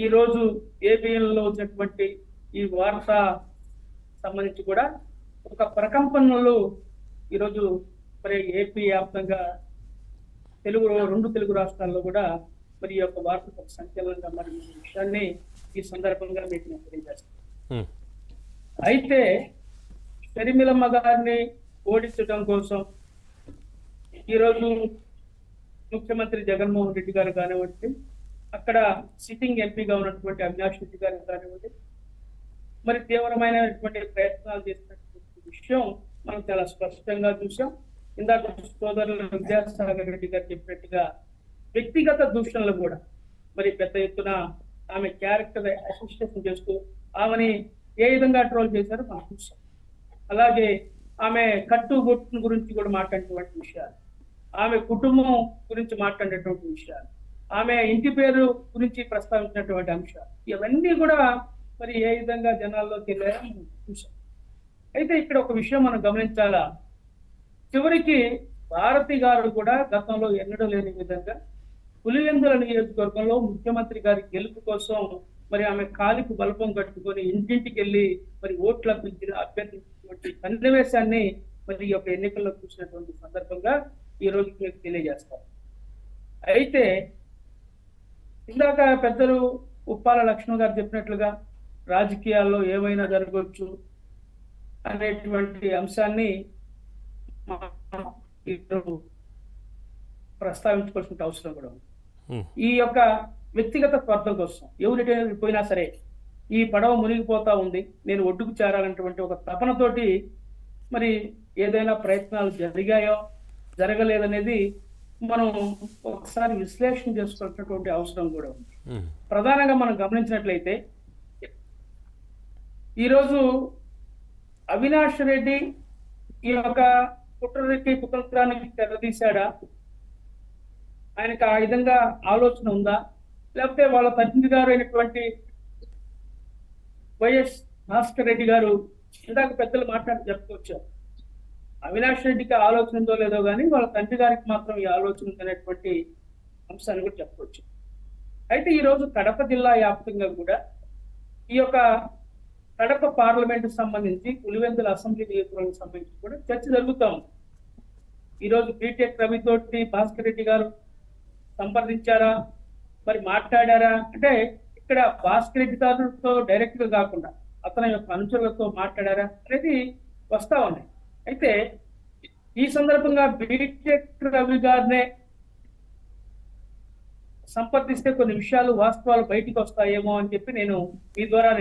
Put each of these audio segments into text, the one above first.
ఈ రోజు ఏబిఎన్లో వచ్చినటువంటి ఈ వార్త సంబంధించి కూడా ఒక ప్రకంపనలు ఈరోజు మరి ఏపీ వ్యాప్తంగా రెండు తెలుగు రాష్ట్రాల్లో కూడా మరి ఈ యొక్క వార్త ఒక సంచలనంగా మరి ఈ విషయాన్ని ఈ సందర్భంగా మీకు నేను తెలియజేస్తాను. అయితే షర్మిలమ్మ గారిని ఓడించడం కోసం ఈరోజు ముఖ్యమంత్రి జగన్మోహన్ రెడ్డి గారు కానివ్వండి, అక్కడ సిట్టింగ్ ఎంపీగా ఉన్నటువంటి అవినాష్ రెడ్డి గారు కానివ్వండి, మరి తీవ్రమైనటువంటి ప్రయత్నాలు చేసినటువంటి విషయం మనం చాలా స్పష్టంగా చూసాం. ఇందాక సోదరులు విద్యాసాగర్ రెడ్డి గారు చెప్పినట్టుగా వ్యక్తిగత దూషణలు కూడా మరి పెద్ద ఎత్తున ఆమె క్యారెక్టర్ అసోసియేషన్ చేస్తూ ఆమెని ఏ విధంగా ట్రోల్ చేశారో మనం చూసాం. అలాగే ఆమె కట్టుబొట్టు గురించి కూడా మాట్లాడినటువంటి విషయాలు, ఆమె కుటుంబం గురించి మాట్లాడేటువంటి విషయాలు, ఆమె ఇంటి పేరు గురించి ప్రస్తావించినటువంటి అంశాలు, ఇవన్నీ కూడా మరి ఏ విధంగా జనాల్లోకి వెళ్ళారో చూసాం. అయితే ఇక్కడ ఒక విషయం మనం గమనించాలా, చివరికి భారతి గారు కూడా గతంలో ఎన్నడూ లేని విధంగా పులివెందుల నియోజకవర్గంలో ముఖ్యమంత్రి గారి గెలుపు కోసం మరి ఆమె కాలికి బలపం కట్టుకొని ఇంటింటికి వెళ్ళి మరి ఓట్లు అభ్యర్థించినటువంటి సన్నివేశాన్ని మరి ఈ యొక్క ఎన్నికల్లో చూసినటువంటి సందర్భంగా ఈ రోజు మీకు తెలియజేస్తారు. అయితే ఇందాక పెద్దలు ఉప్పాల లక్ష్మణ్ గారు చెప్పినట్లుగా రాజకీయాల్లో ఏమైనా జరగవచ్చు అనేటువంటి అంశాన్ని ప్రస్తావించుకోవాల్సిన అవసరం కూడా ఉంది. ఈ యొక్క వ్యక్తిగత స్వార్థం కోసం ఎవరిటైనా పోయినా సరే ఈ పడవ మునిగిపోతా ఉంది, నేను ఒడ్డుకు చేరాలన్నటువంటి ఒక తపనతోటి మరి ఏదైనా ప్రయత్నాలు జరిగాయో జరగలేదనేది మనం ఒకసారి విశ్లేషణ చేసుకోవాల్సినటువంటి అవసరం కూడా ఉంది. ప్రధానంగా మనం గమనించినట్లయితే ఈరోజు అవినాష్ రెడ్డి ఈ యొక్క కుట్రకి కుతంత్రానికి తెరదీశాడా, ఆయనకు ఆ విధంగా ఆలోచన ఉందా, లేకపోతే వాళ్ళ తండ్రి గారు అయినటువంటి వైఎస్ భాస్కర్ రెడ్డి గారు ఇందాక పెద్దలు మాట్లాడి చెప్పుకొచ్చారు, అవినాష్ రెడ్డికి ఆలోచన ఉందో లేదో కానీ వాళ్ళ తండ్రి గారికి మాత్రం ఈ ఆలోచన ఉందనేటువంటి అంశాన్ని కూడా చెప్పుకోవచ్చు. అయితే ఈరోజు కడప జిల్లా వ్యాప్తంగా కూడా ఈ యొక్క కడప పార్లమెంట్ సంబంధించి పులివెందుల అసెంబ్లీ నియోజకవర్గం సంబంధించి కూడా చర్చ జరుగుతా ఉంది. ఈరోజు బీటెక్ రవితోటి భాస్కర్ రెడ్డి గారు సంప్రదించారా, మరి మాట్లాడారా అంటే ఇక్కడ భాస్కర్ రెడ్డి గారితో డైరెక్ట్ గా కాకుండా అతని యొక్క అనుచరులతో మాట్లాడారా అనేది వస్తా ఉన్నాయి. అయితే ఈ సందర్భంగా బీటెక్ రవి గారినే సంప్రదిస్తే కొన్ని విషయాలు వాస్తవాలు బయటికి వస్తాయేమో అని చెప్పి నేను మీ ద్వారా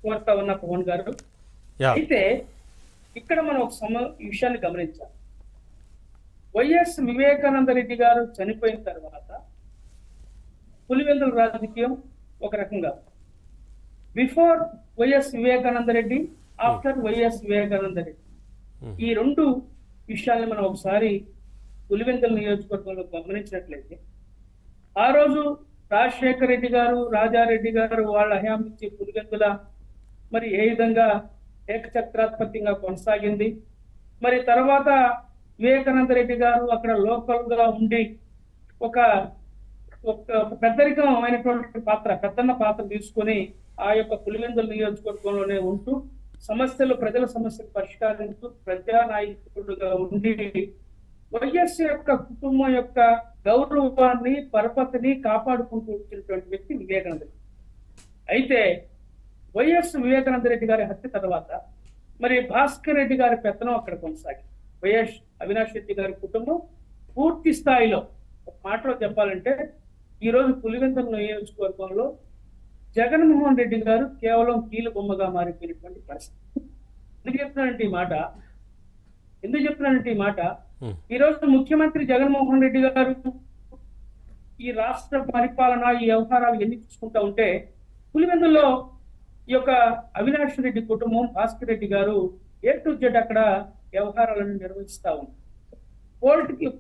కోరుతా ఉన్న పవన్ గారు. అయితే ఇక్కడ మనం ఒక విషయాన్ని గమనించాలి. వైఎస్ వివేకానంద రెడ్డి గారు చనిపోయిన తర్వాత పులివెందుల రాజకీయం ఒక రకంగా, before YS Vivekananda Reddy, after YS Vivekananda Reddy, ఈ రెండు విషయాన్ని మనం ఒకసారి పులివెందుల నియోజకవర్గంలో గమనించినట్లయితే ఆ రోజు రాజశేఖర రెడ్డి గారు, రాజారెడ్డి గారు వాళ్ళ హయాం నుంచి పులివెందుల మరి ఏ విధంగా ఏకచక్రాధిపత్యంగా కొనసాగింది, మరి తర్వాత వివేకానంద రెడ్డి గారు అక్కడ లోకల్ గా ఉండి ఒక పెద్దరికం అయినటువంటి పెద్దన్న పాత్ర తీసుకొని ఆ యొక్క పులివెందుల నియోజకవర్గంలోనే ఉంటూ ప్రజల సమస్యలు పరిష్కరిస్తూ ప్రజానాయకుడుగా ఉండి వైఎస్ యొక్క కుటుంబం యొక్క గౌరవాన్ని పరపతిని కాపాడుకుంటూ వచ్చినటువంటి వ్యక్తి వివేకానంద రెడ్డి. అయితే వైఎస్ వివేకానంద రెడ్డి గారి హత్య తర్వాత మరి భాస్కర్ రెడ్డి గారి పెత్తనం అక్కడ కొనసాగింది. వైఎస్ అవినాష్ రెడ్డి గారి కుటుంబం పూర్తి స్థాయిలో, ఒక మాటలో చెప్పాలంటే ఈరోజు పులివెందుల నియోజకవర్గంలో జగన్మోహన్ రెడ్డి గారు కేవలం కీలు బొమ్మగా మారిపోయినటువంటి పరిస్థితి. ఎందుకు చెప్తున్నానంటే ఈ మాట ఈరోజు ముఖ్యమంత్రి జగన్మోహన్ రెడ్డి గారు ఈ రాష్ట్ర పరిపాలన, ఈ వ్యవహారాలు ఎన్ని చూసుకుంటా ఉంటే పులివెందుల్లో ఈ యొక్క అవినాష్ రెడ్డి కుటుంబం, భాస్కర్ రెడ్డి గారు A to Z అక్కడ వ్యవహారాలను నిర్వహిస్తా ఉన్నారు. పొలిటికల్